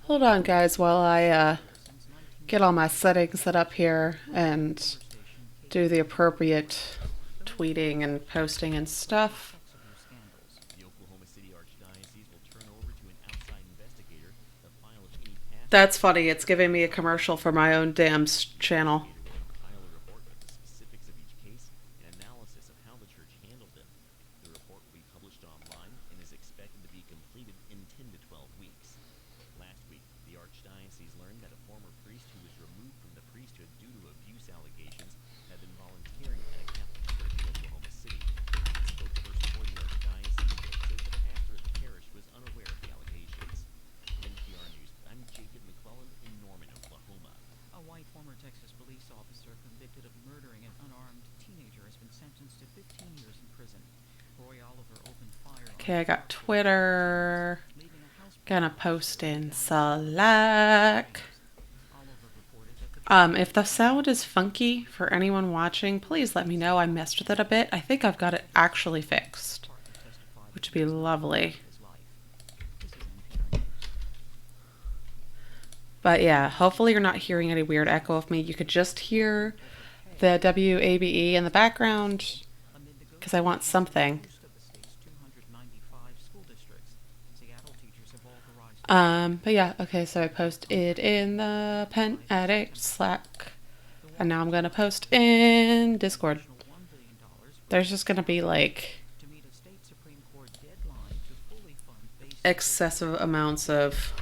Hold on, guys, while I get all my settings set up here and do the appropriate tweeting and posting and stuff. That's funny. It's giving me a commercial for my own damn channel. Okay, I got Twitter. Gonna post in Slack. If the sound is funky for anyone watching, please let me know. I messed with it a bit. I think I've got it actually fixed, which would be lovely. But yeah, hopefully you're not hearing any weird echo of me. You could just hear the WABE in the background because I want something. But yeah, okay, so I posted in the Pen Addict Slack, and now I'm gonna post in Discord. There's just gonna be like excessive amounts of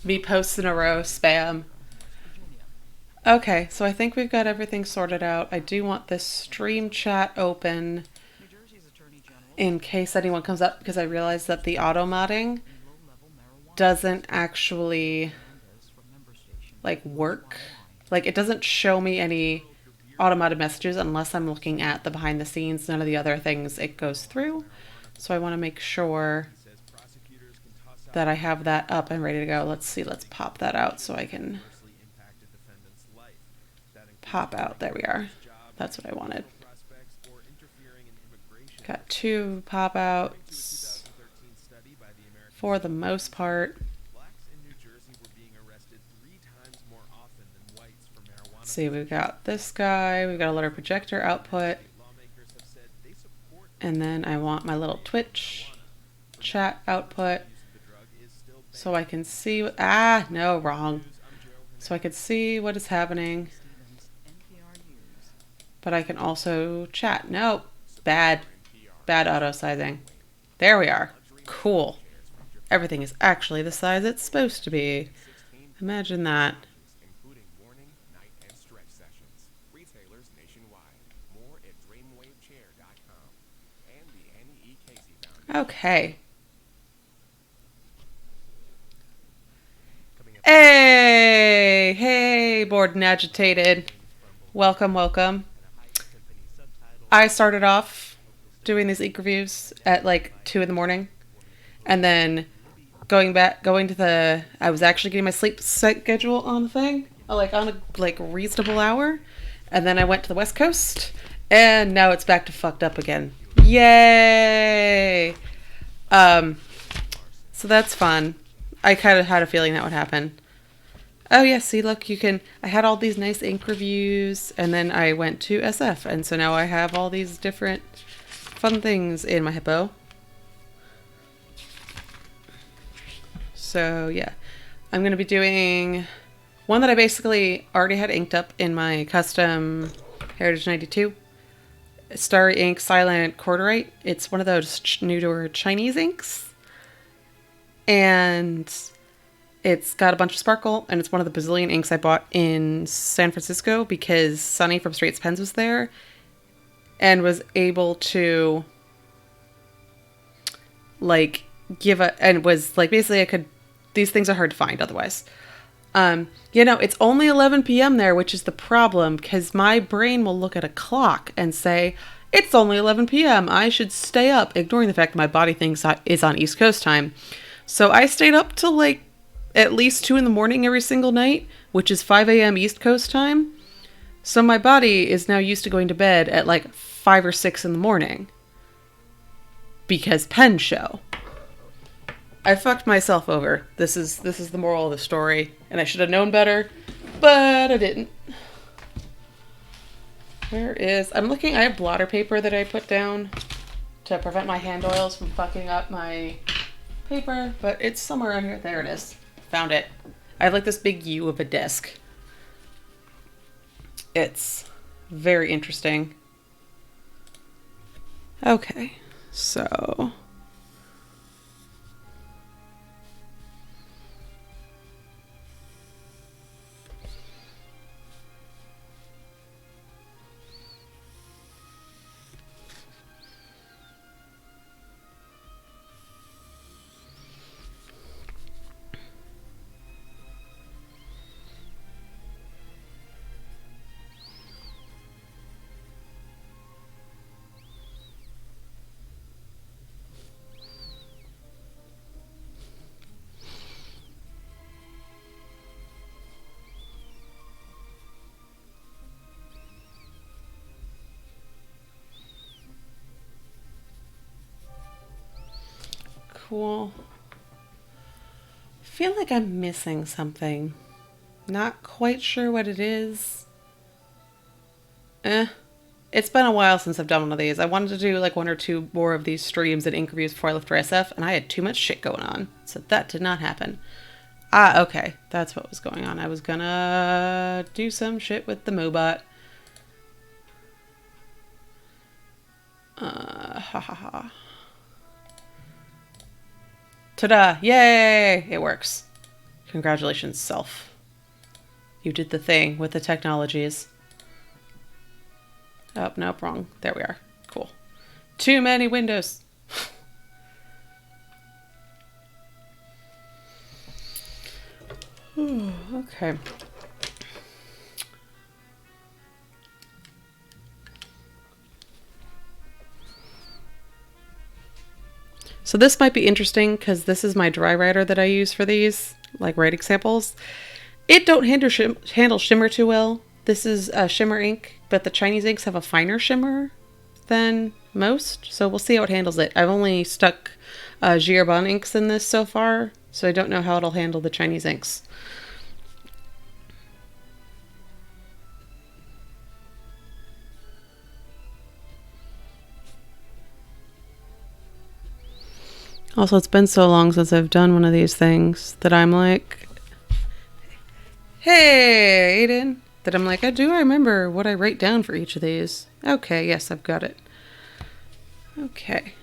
me posts in a row, spam. Okay, so I think we've got everything sorted out. I do want this stream chat open in case anyone comes up, because I realized that the auto modding doesn't actually like work. Like, it doesn't show me any automated messages unless I'm looking at the behind the scenes. None of the other things it goes through. So I want to make sure that I have that up and ready to go. Let's see, let's pop that out so I can pop out. There we are. That's what I wanted. Got 2 pop outs for the most part. Let's see, we've got this guy, we've got a little projector output, and then I want my little Twitch chat output so I can see what, no, wrong. So I can see what is happening, but I can also chat. No, bad auto sizing. There we are. Cool. Everything is actually the size it's supposed to be. Imagine that. Okay. Hey! Hey, bored and agitated. Welcome, welcome. I started off doing these ink reviews at like 2 in the morning, and then going to the, I was actually getting my sleep schedule on the thing, like on a reasonable hour, and then I went to the West Coast, and now it's back to fucked up again. Yay! So that's fun. I kind of had a feeling that would happen. Oh yeah, see, look, I had all these nice ink reviews, and then I went to SF, and so now I have all these different fun things in my hippo. So yeah, I'm going to be doing one that I basically already had inked up in my custom Heritage 92. Starry Ink Silent Cordierite. It's one of those newer Chinese inks. And it's got a bunch of sparkle, and it's one of the bazillion inks I bought in San Francisco because Sunny from Straits Pens was there and was able to like basically these things are hard to find otherwise. It's only 11 p.m. there, which is the problem, because my brain will look at a clock and say, it's only 11 p.m. I should stay up, ignoring the fact that my body thinks it's on East Coast time. So I stayed up till like at least 2 in the morning every single night, which is 5 a.m. East Coast time. So my body is now used to going to bed at like 5 or 6 in the morning. Because pen show. I fucked myself over. This is the moral of the story. And I should have known better, but I didn't. Where is... I'm looking... I have blotter paper that I put down to prevent my hand oils from fucking up my paper, but it's somewhere around here. There it is. Found it. I have like this big U of a disc. It's very interesting. Okay, so... Cool. I feel like I'm missing something. Not quite sure what it is. It's been a while since I've done one of these. I wanted to do like 1 or 2 more of these streams and ink reviews before I left for SF, and I had too much shit going on. So that did not happen. Ah, okay. That's what was going on. I was gonna do some shit with the Mobot. Ha ha ha. Ta-da! Yay! It works. Congratulations, self. You did the thing with the technologies. Oh, nope, wrong. There we are. Cool. Too many windows. Okay. So this might be interesting because this is my dry writer that I use for these, like writing samples. It don't handle shimmer too well. This is shimmer ink, but the Chinese inks have a finer shimmer than most, so we'll see how it handles it. I've only stuck Giarbon inks in this so far, so I don't know how it'll handle the Chinese inks. Also, it's been so long since I've done one of these things that I'm like, hey, Aiden, that I'm like, I do remember what I write down for each of these. Okay, yes, I've got it. Okay.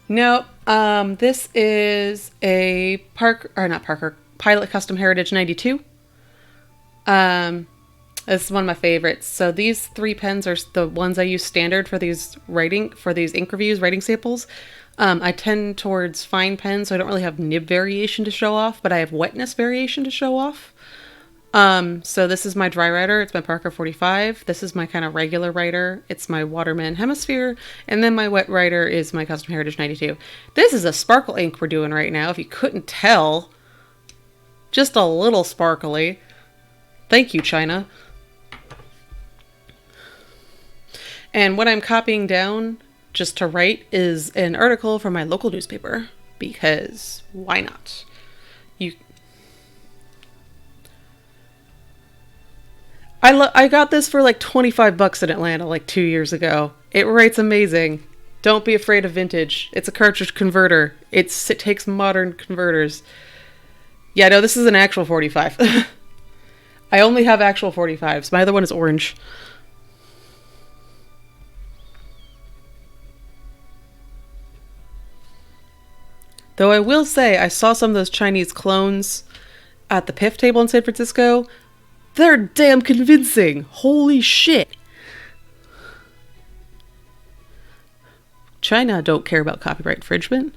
Nope. This is a Pilot Custom Heritage 92. This is one of my favorites. So these 3 pens are the ones I use standard for these ink reviews, writing samples. I tend towards fine pens, so I don't really have nib variation to show off, but I have wetness variation to show off. So this is my dry writer. It's my Parker 45. This is my kind of regular writer. It's my Waterman Hemisphere. And then my wet writer is my Custom Heritage 92. This is a sparkle ink we're doing right now. If you couldn't tell, just a little sparkly. Thank you, China. And what I'm copying down just to write is an article from my local newspaper, because why not? I got this for like $25 in Atlanta like 2 years ago. It writes amazing. Don't be afraid of vintage. It's a cartridge converter. It takes modern converters. Yeah, no, this is an actual 45. I only have actual 45s. My other one is orange. Though I will say, I saw some of those Chinese clones at the PIF table in San Francisco. They're damn convincing. Holy shit. China don't care about copyright infringement.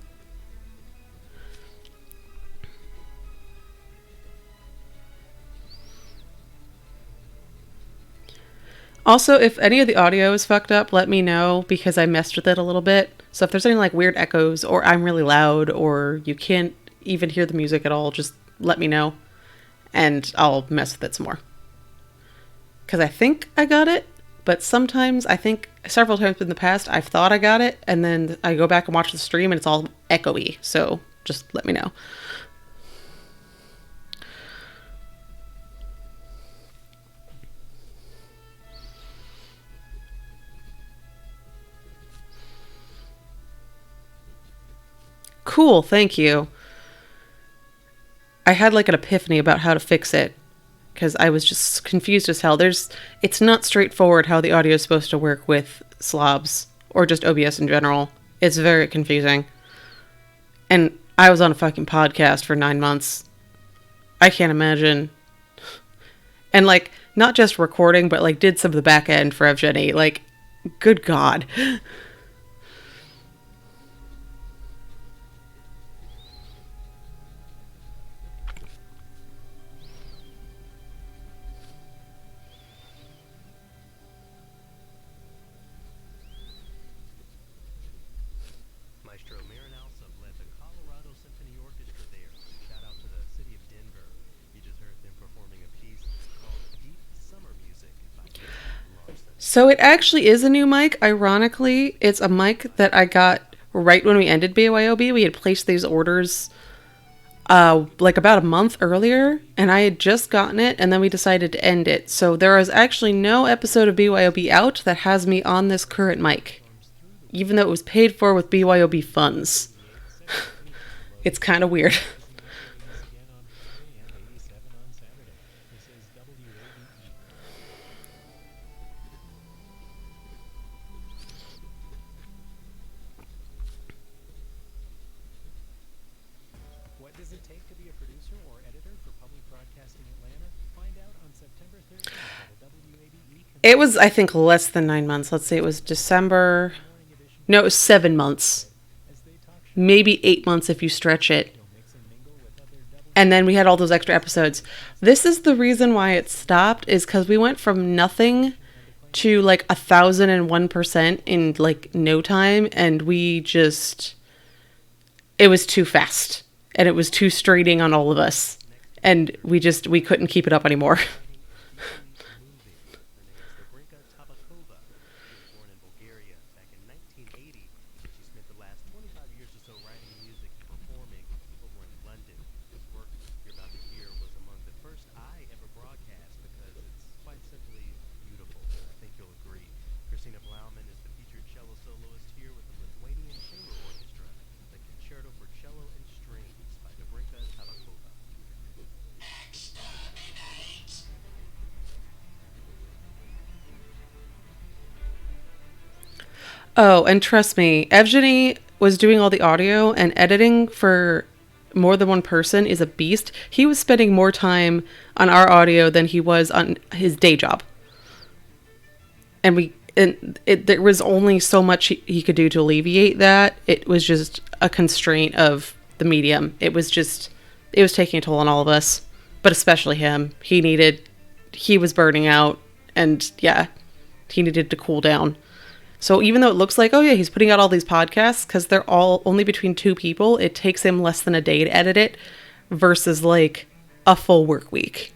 Also, if any of the audio is fucked up, let me know, because I messed with it a little bit. So if there's any like weird echoes, or I'm really loud, or you can't even hear the music at all, just let me know and I'll mess with it some more. Because I think I got it, but sometimes I think several times in the past I've thought I got it, and then I go back and watch the stream and it's all echoey. So just let me know. Cool, thank you. I had like an epiphany about how to fix it because I was just confused as hell. It's not straightforward how the audio is supposed to work with slobs or just OBS in general. It's very confusing. And I was on a fucking podcast for 9 months. I can't imagine. And like, not just recording, but like did some of the back end for Evgeny. Like, good God. So it actually is a new mic. Ironically, it's a mic that I got right when we ended BYOB. We had placed these orders like about a month earlier, and I had just gotten it, and then we decided to end it. So there is actually no episode of BYOB out that has me on this current mic, even though it was paid for with BYOB funds. It's kind of weird. It was, I think, less than 9 months. Let's say it was December. No, it was 7 months. Maybe 8 months if you stretch it. And then we had all those extra episodes. This is the reason why it stopped, is because we went from nothing to like 1,001% in like no time. And we just, it was too fast. And it was too straining on all of us. And we couldn't keep it up anymore. Oh, and trust me, Evgeny was doing all the audio, and editing for more than one person is a beast. He was spending more time on our audio than he was on his day job. There was only so much he could do to alleviate that. It was just a constraint of the medium. It was taking a toll on all of us, but especially him. He was burning out, and yeah, he needed to cool down. So even though it looks like, oh yeah, he's putting out all these podcasts, because they're all only between 2 people, it takes him less than a day to edit it versus like a full work week.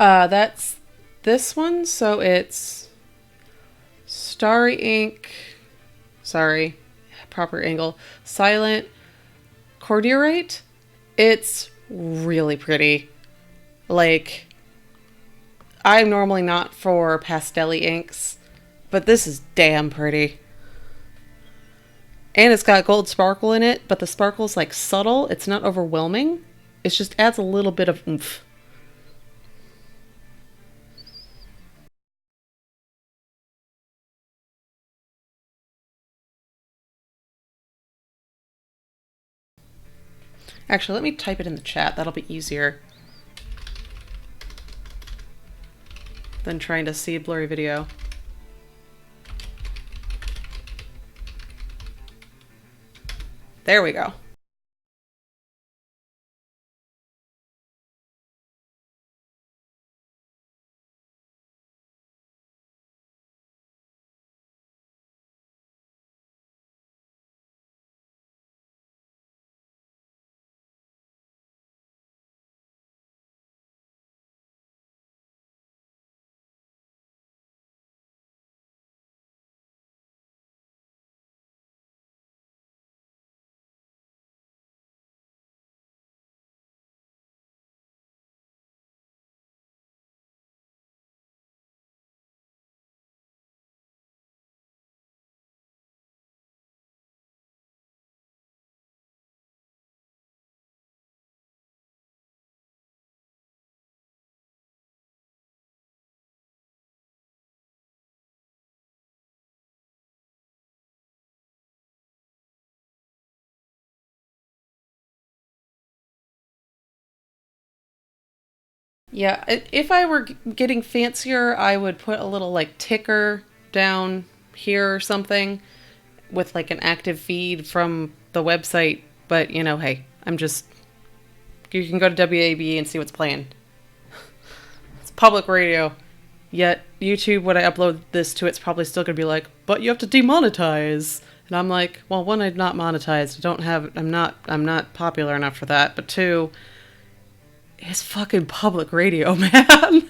That's this one. So it's Starry Ink. Sorry, proper angle. Silent Cordierite. It's really pretty. Like, I'm normally not for pastel inks, but this is damn pretty. And it's got gold sparkle in it, but the sparkle's like subtle. It's not overwhelming. It just adds a little bit of oomph. Actually, let me type it in the chat. That'll be easier than trying to see a blurry video. There we go. Yeah, if I were getting fancier, I would put a little like ticker down here or something with like an active feed from the website. But you know, hey, I'm just you can go to WAB and see what's playing. It's public radio. Yet YouTube, when I upload this to, it's probably still gonna be like, but you have to demonetize. And I'm like, well, one, I'm not monetized. I don't have. I'm not popular enough for that. But two, it's fucking public radio, man.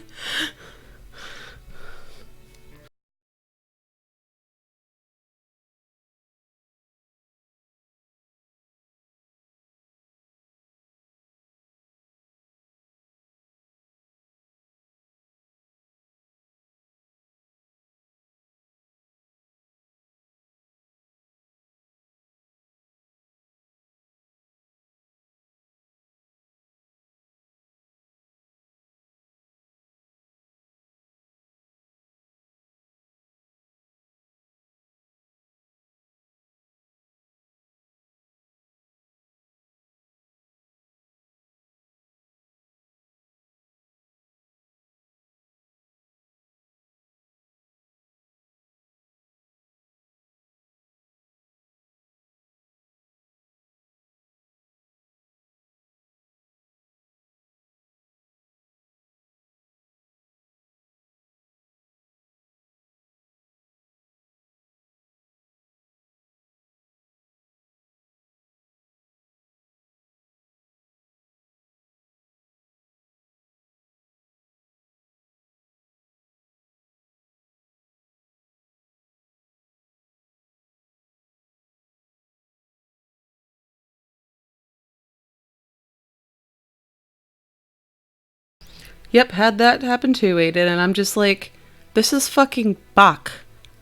Yep, had that happen too, Aiden, and I'm just like, this is fucking Bach.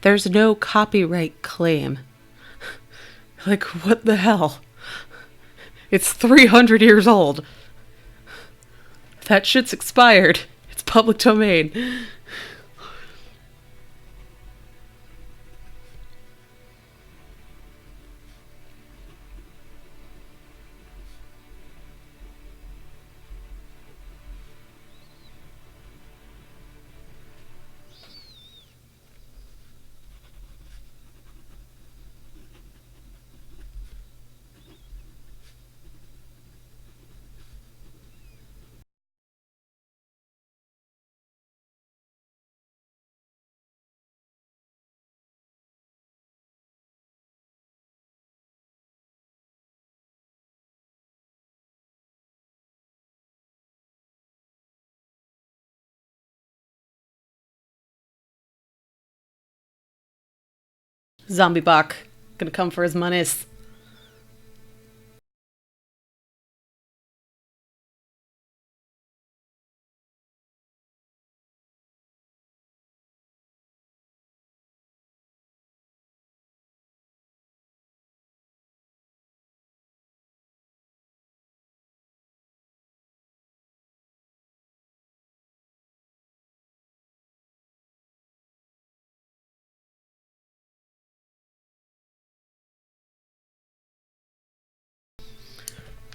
There's no copyright claim. Like, what the hell? It's 300 years old. That shit's expired. It's public domain. Zombie Bach. Gonna come for his monies.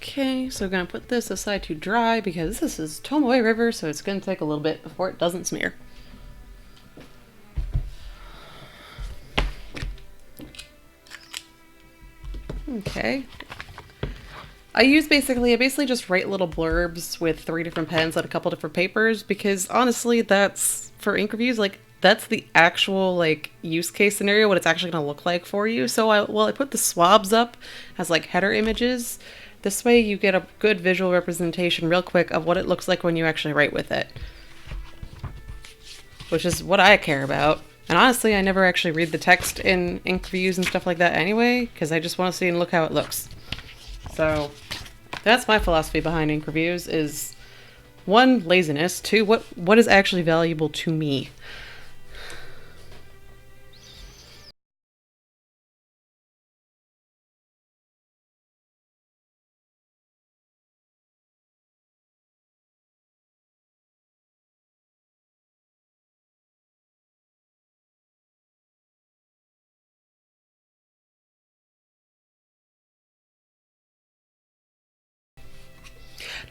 Okay, so we're gonna put this aside to dry because this is Tomoe River, so it's gonna take a little bit before it doesn't smear. Okay. I basically just write little blurbs with 3 different pens on a couple different papers because honestly, that's for ink reviews, like that's the actual like use case scenario, what it's actually gonna look like for you. So I put the swabs up as like header images. This way you get a good visual representation real quick of what it looks like when you actually write with it, which is what I care about. And honestly, I never actually read the text in ink reviews and stuff like that anyway, because I just want to see and look how it looks. So that's my philosophy behind ink reviews is one, laziness, two, what is actually valuable to me.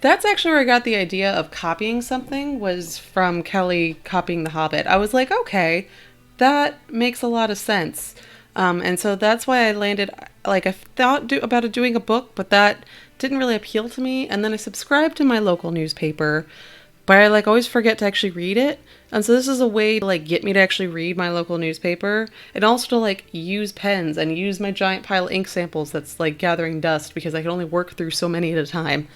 That's actually where I got the idea of copying something was from Kelly copying The Hobbit. I was like, okay, that makes a lot of sense. And so that's why I landed, like, I thought about doing a book, but that didn't really appeal to me. And then I subscribed to my local newspaper, but I like always forget to actually read it. And so this is a way to like get me to actually read my local newspaper and also to like use pens and use my giant pile of ink samples that's like gathering dust because I can only work through so many at a time.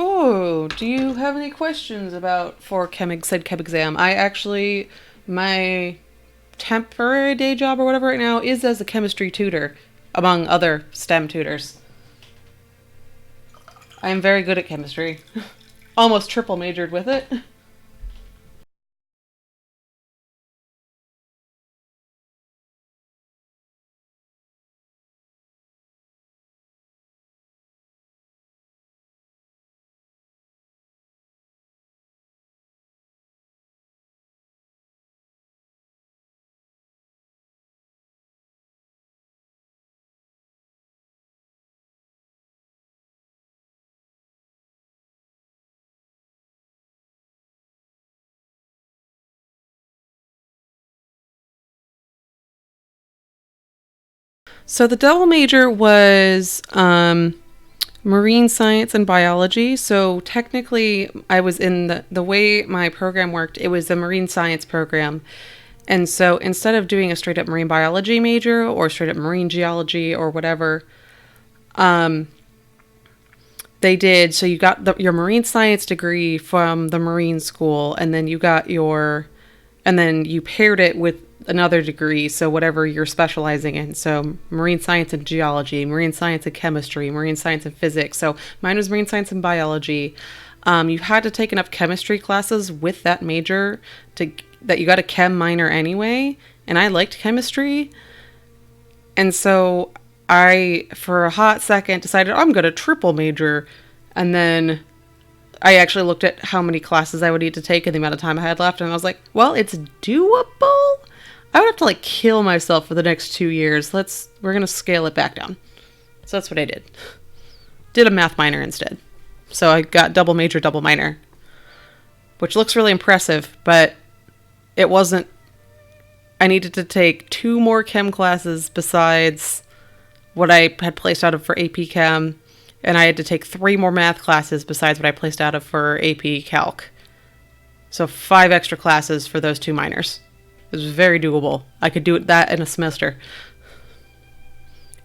Oh, do you have any questions about for said chem exam? I actually, my temporary day job or whatever right now is as a chemistry tutor, among other STEM tutors. I am very good at chemistry. Almost triple majored with it. So the double major was marine science and biology. So technically, I was in the way my program worked, it was a marine science program. And so instead of doing a straight up marine biology major or straight up marine geology or whatever, um, they did. So you got your marine science degree from the marine school, and then and then you paired it with another degree. So whatever you're specializing in. So marine science and geology, marine science and chemistry, marine science and physics. So mine was marine science and biology. You had to take enough chemistry classes with that major that you got a chem minor anyway. And I liked chemistry. And so I, for a hot second, decided I'm going to triple major. And then I actually looked at how many classes I would need to take and the amount of time I had left. And I was like, well, it's doable. I would have to like kill myself for the next 2 years. We're going to scale it back down. So that's what I did. Did a math minor instead. So I got double major, double minor, which looks really impressive, but it wasn't. I needed to take 2 more chem classes besides what I had placed out of for AP Chem, and I had to take 3 more math classes besides what I placed out of for AP Calc. So 5 extra classes for those 2 minors. It was very doable. I could do that in a semester.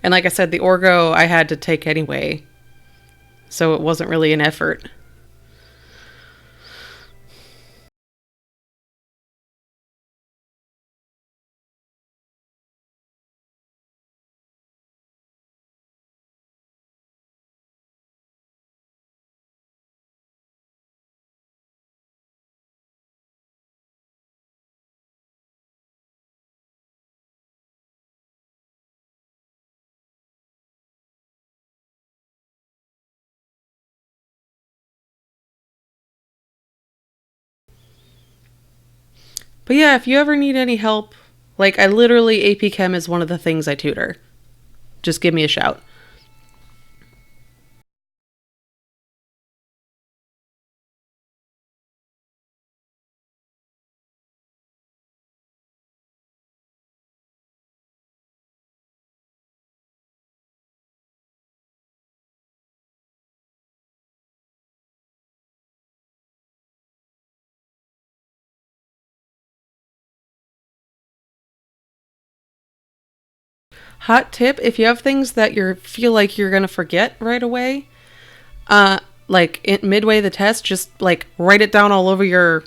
And like I said, the Orgo I had to take anyway, so it wasn't really an effort. But yeah, if you ever need any help, like I literally, AP Chem is one of the things I tutor. Just give me a shout. Hot tip, if you have things that you feel like you're going to forget right away, uh, like midway the test, just like write it down all over your,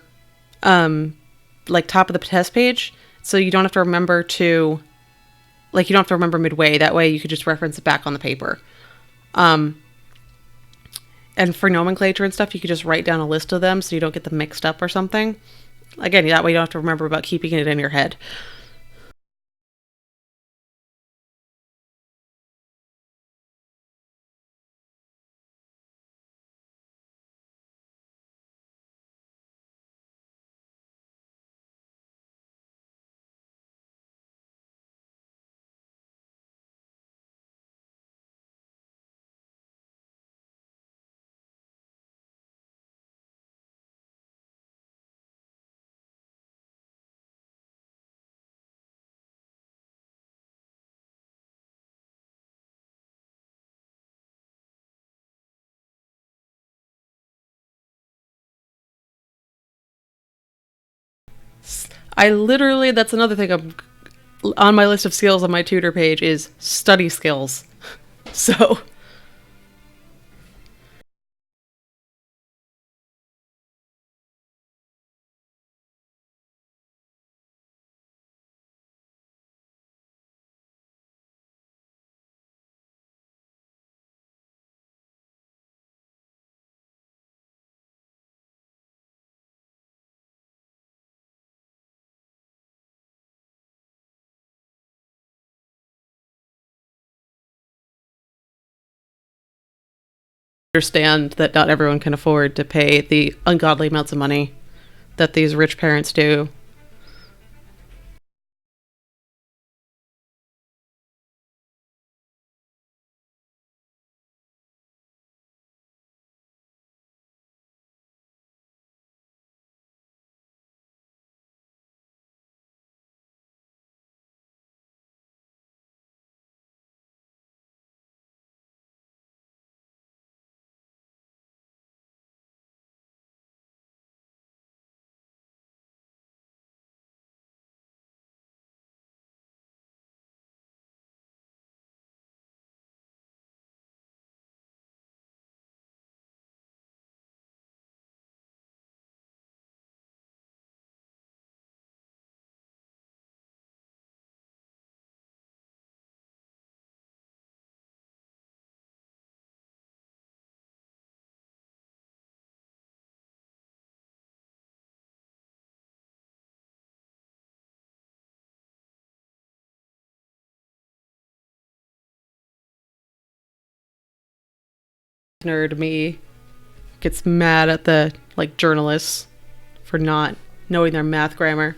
um, like top of the test page. So you don't have to remember you don't have to remember midway. That way you could just reference it back on the paper. Um, and for nomenclature and stuff, you could just write down a list of them so you don't get them mixed up or something. Again, that way you don't have to remember about keeping it in your head. I literally, that's another thing I'm on my list of skills on my tutor page is study skills. So Understand that not everyone can afford to pay the ungodly amounts of money that these rich parents do. Nerd me gets mad at the like journalists for not knowing their math grammar.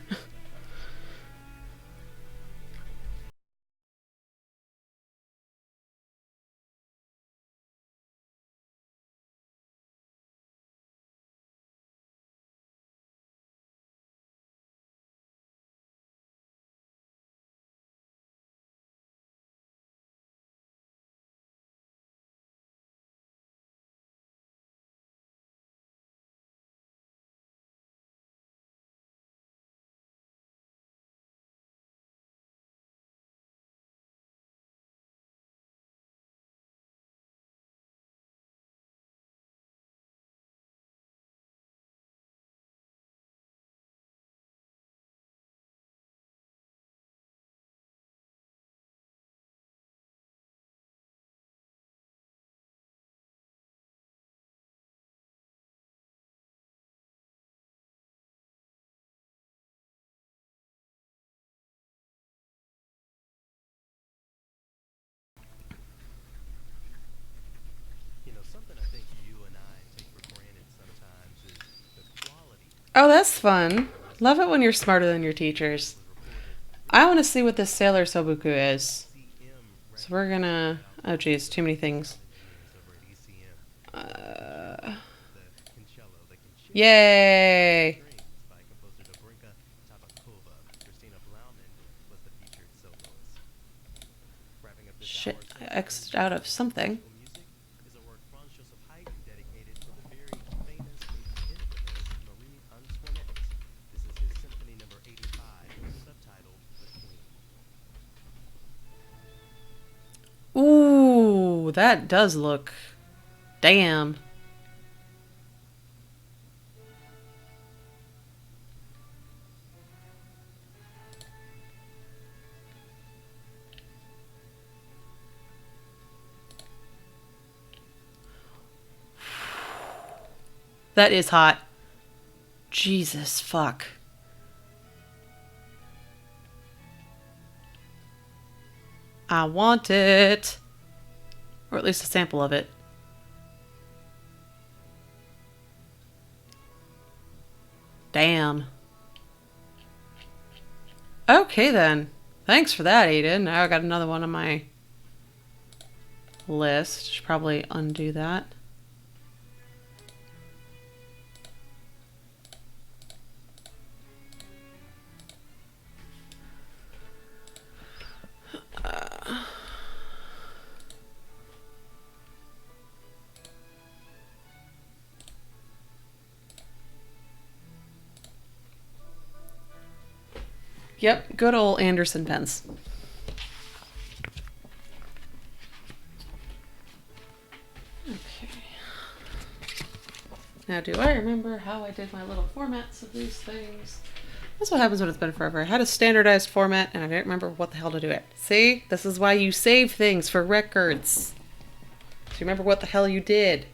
Oh, that's fun. Love it when you're smarter than your teachers. I want to see what this Sailor Sobuku is. So we're gonna... Oh geez, too many things. Uh... Yay! Shit, I X'd out of something. Ooh, that does look... Damn. That is hot. Jesus fuck. I want it. Or at least a sample of it. Damn. Okay then. Thanks for that, Aiden. Now I got another one on my list. Should probably undo that. Yep, good old Anderson pens. Okay. Now, do I remember how I did my little formats of these things? That's what happens when it's been forever. I had a standardized format and I didn't remember what the hell to do it. See? This is why you save things for records. So you remember what the hell you did.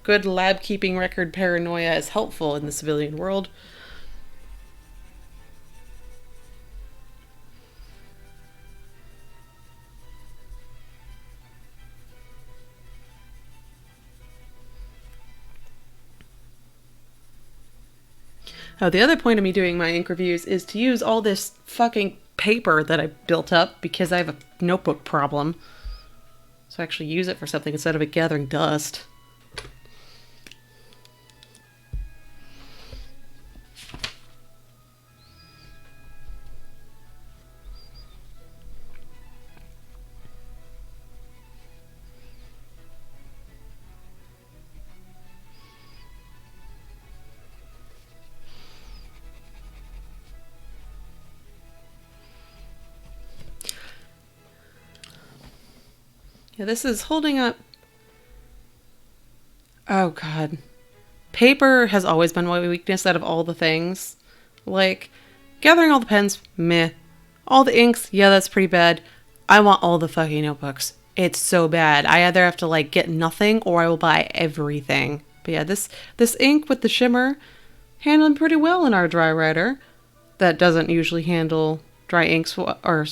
Good lab keeping record paranoia is helpful in the civilian world. Oh, the other point of me doing my ink reviews is to use all this fucking paper that I built up because I have a notebook problem. So I actually use it for something instead of it gathering dust. Yeah, this is holding up. Oh, God. Paper has always been my weakness out of all the things. Like, gathering all the pens, meh. All the inks, yeah, that's pretty bad. I want all the fucking notebooks. It's so bad. I either have to, like, get nothing or I will buy everything. But yeah, this ink with the shimmer, handling pretty well in our dry writer. That doesn't usually handle dry inks or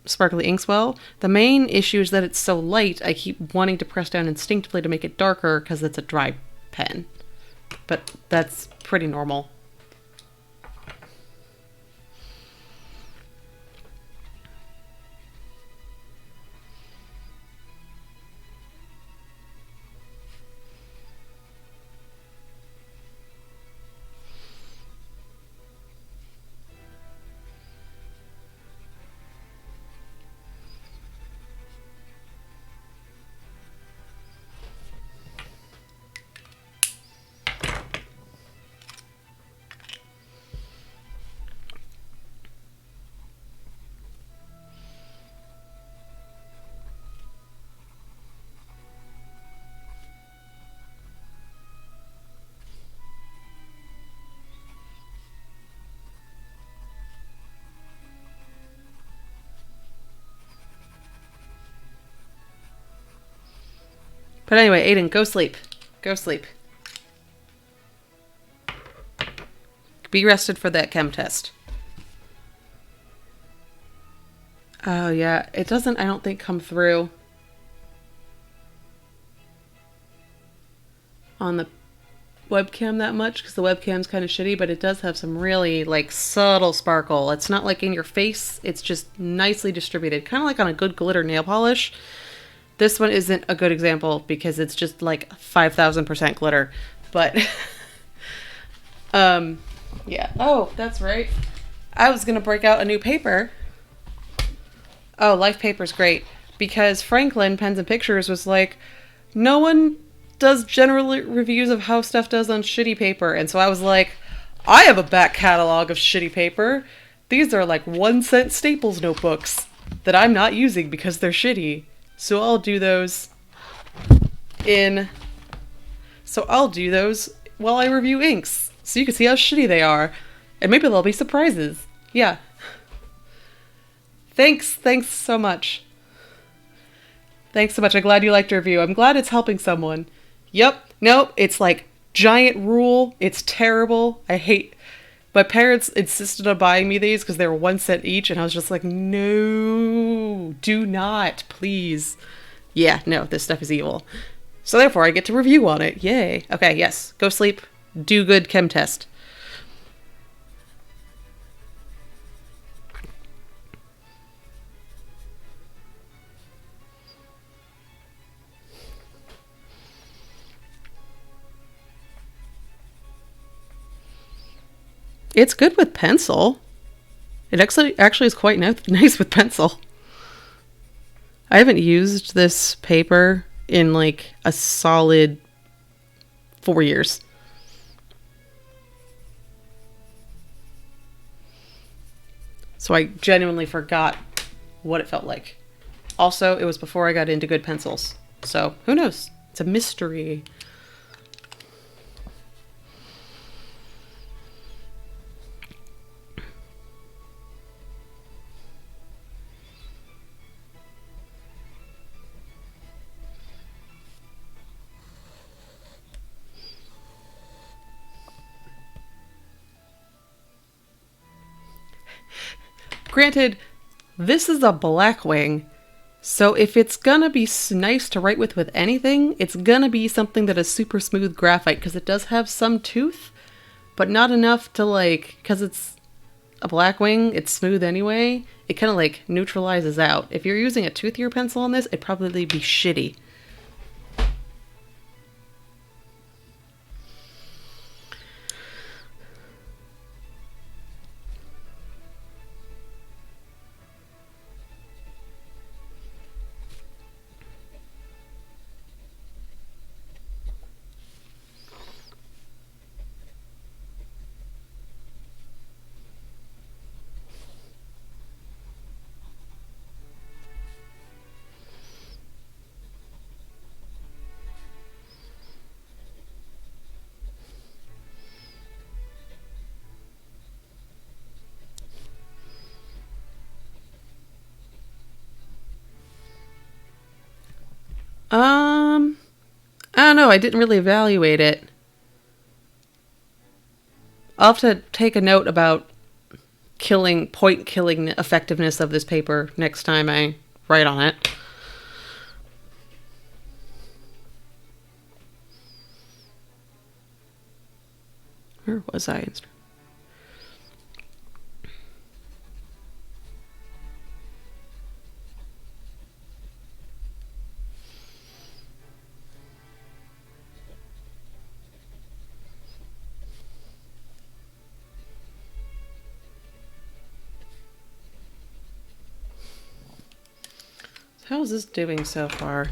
sparkly inks well. The main issue is that it's so light, I keep wanting to press down instinctively to make it darker because it's a dry pen. But that's pretty normal. But anyway, Aiden, go sleep. Go sleep. Be rested for that chem test. Oh, yeah. It doesn't, I don't think, come through on the webcam that much because the webcam's kind of shitty, but it does have some really, like, subtle sparkle. It's not, like, in your face. It's just nicely distributed. Kind of like on a good glitter nail polish. This one isn't a good example because it's just like 5,000% glitter, but yeah. Oh, that's right. I was gonna break out a new paper. Oh, Life Paper's great because Franklin Pens and Pictures was like, no one does general reviews of how stuff does on shitty paper, and so I was like, I have a back catalog of shitty paper. These are like 1-cent Staples notebooks that I'm not using because they're shitty. So I'll do those while I review inks. So you can see how shitty they are. And maybe there'll be surprises. Yeah. Thanks so much. Thanks so much. I'm glad you liked your review. I'm glad it's helping someone. Yep. Nope. It's like giant rule. It's terrible. I hate... My parents insisted on buying me these because they were 1 cent each, and I was just like, no, do not, please. Yeah, no, this stuff is evil. So therefore, I get to review on it. Yay. Okay, yes, go sleep, do good chem test. It's good with pencil. It actually is quite nice with pencil. I haven't used this paper in like a solid 4 years. So I genuinely forgot what it felt like. Also, it was before I got into good pencils. So who knows? It's a mystery. Granted, this is a Blackwing, so if it's gonna be nice to write with anything, it's gonna be something that is super smooth graphite, because it does have some tooth, but not enough to like, because it's a black wing, it's smooth anyway, it kind of like neutralizes out. If you're using a toothier pencil on this, it'd probably be shitty. I don't know. I didn't really evaluate it. I'll have to take a note about point killing effectiveness of this paper next time I write on it. Where was I? How's this doing so far?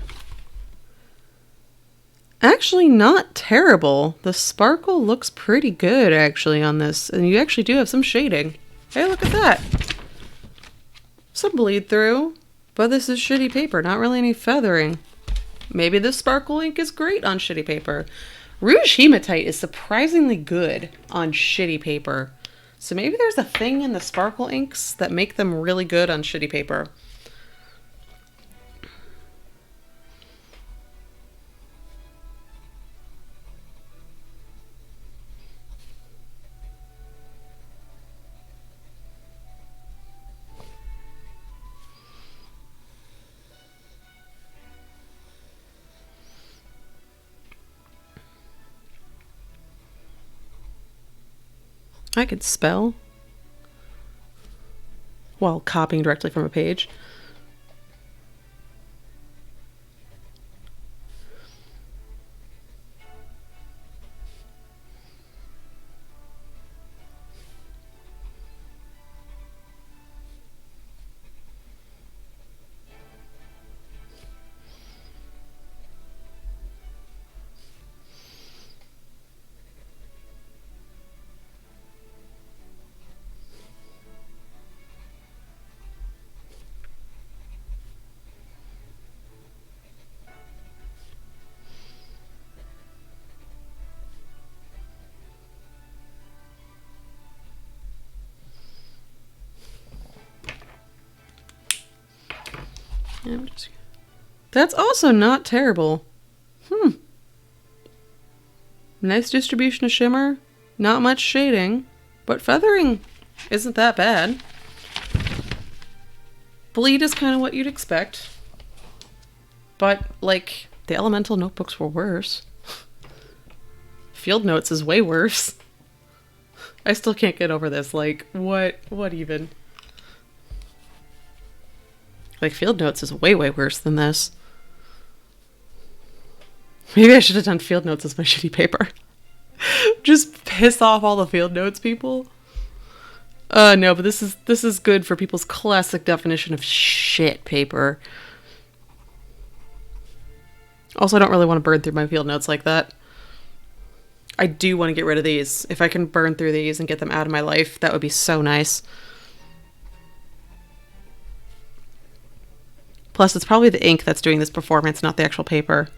Actually, not terrible. The sparkle looks pretty good, actually, on this. And you actually do have some shading. Hey, look at that. Some bleed through. But this is shitty paper, not really any feathering. Maybe this sparkle ink is great on shitty paper. Rouge Hematite is surprisingly good on shitty paper. So maybe there's a thing in the sparkle inks that make them really good on shitty paper. I could spell while copying directly from a page. That's also not terrible. Nice distribution of shimmer. Not much shading. But feathering isn't that bad. Bleed is kind of what you'd expect. But, like, the elemental notebooks were worse. Field notes is way worse. I still can't get over this. Like, what even? Like, field notes is way worse than this. Maybe I should have done field notes as my shitty paper. Just piss off all the field notes people. No, but this is good for people's classic definition of shit paper. Also, I don't really want to burn through my field notes like that. I do want to get rid of these. If I can burn through these and get them out of my life, that would be so nice. Plus, it's probably the ink that's doing this performance, not the actual paper.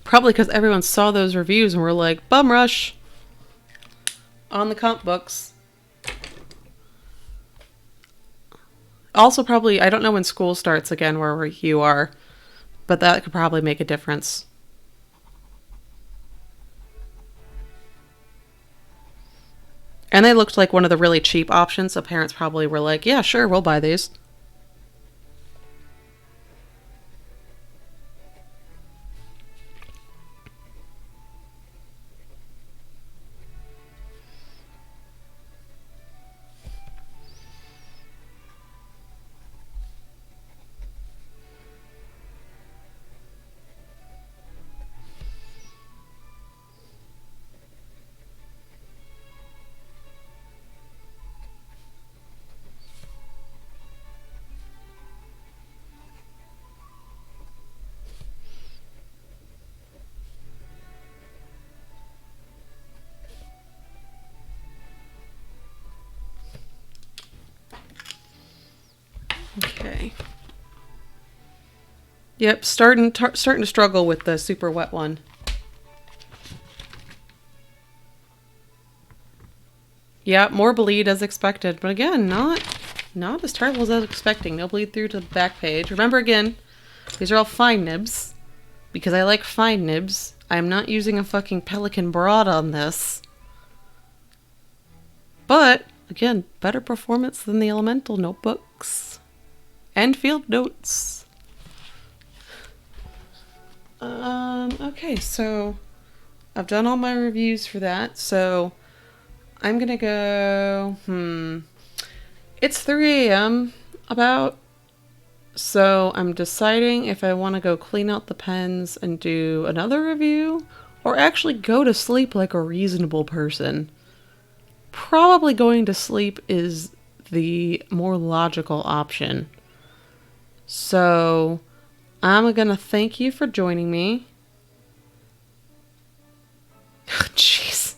Probably because everyone saw those reviews and were like, bum rush on the comp books. Also probably, I don't know when school starts again where you are, but that could probably make a difference. And they looked like one of the really cheap options, so parents probably were like, yeah, sure, we'll buy these. Okay. Yep, starting to struggle with the super wet one. Yeah, more bleed as expected, but again, not as terrible as I was expecting. No bleed through to the back page. Remember again, these are all fine nibs, because I like fine nibs. I'm not using a fucking Pelican broad on this. But, again, better performance than the Elemental notebooks. And field notes. Okay, so I've done all my reviews for that, so I'm gonna go, it's 3 a.m. about, so I'm deciding if I want to go clean out the pens and do another review, or actually go to sleep like a reasonable person. Probably going to sleep is the more logical option. So I'm gonna thank you for joining me. Jeez.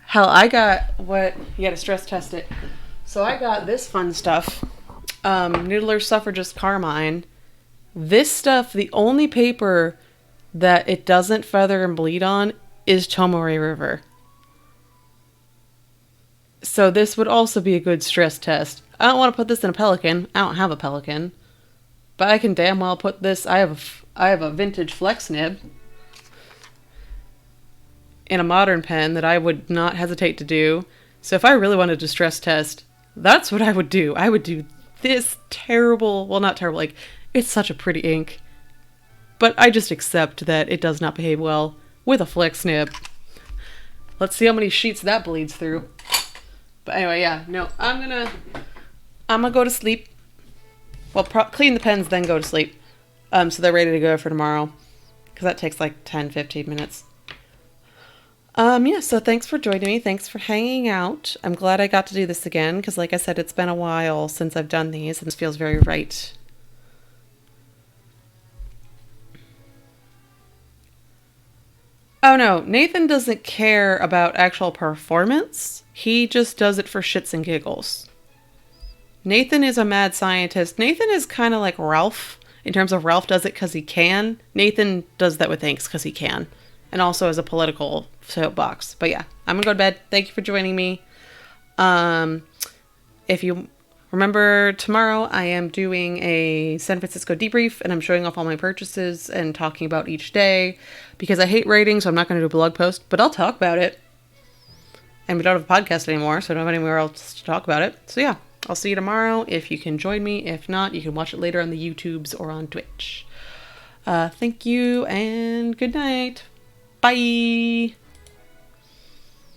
Hell, I got what... You gotta stress test it. So I got this fun stuff. Noodler Suffragist Carmine. This stuff, the only paper that it doesn't feather and bleed on is Tomori River. So this would also be a good stress test. I don't want to put this in a Pelican. I don't have a Pelican. But I can damn well put this... I have a vintage flex nib in a modern pen that I would not hesitate to do. So if I really wanted to stress test, that's what I would do. I would do this terrible... Well, not terrible. Like, it's such a pretty ink. But I just accept that it does not behave well with a flex nib. Let's see how many sheets that bleeds through. But anyway, yeah. No, I'm gonna go to sleep. Well, clean the pens, then go to sleep. So they're ready to go for tomorrow. Because that takes like 10-15 minutes. Yeah, so thanks for joining me. Thanks for hanging out. I'm glad I got to do this again. Because like I said, it's been a while since I've done these. And this feels very right. Oh no, Nathan doesn't care about actual performance. He just does it for shits and giggles. Nathan is a mad scientist. Nathan is kind of like Ralph. In terms of Ralph does it because he can. Nathan does that with inks because he can. And also as a political soapbox. But yeah, I'm going to go to bed. Thank you for joining me. If you remember, tomorrow I am doing a San Francisco debrief. And I'm showing off all my purchases and talking about each day. Because I hate writing, so I'm not going to do a blog post. But I'll talk about it. And we don't have a podcast anymore, so I don't have anywhere else to talk about it. So yeah. I'll see you tomorrow if you can join me. If not, you can watch it later on the YouTubes or on Twitch. Thank you and good night. Bye.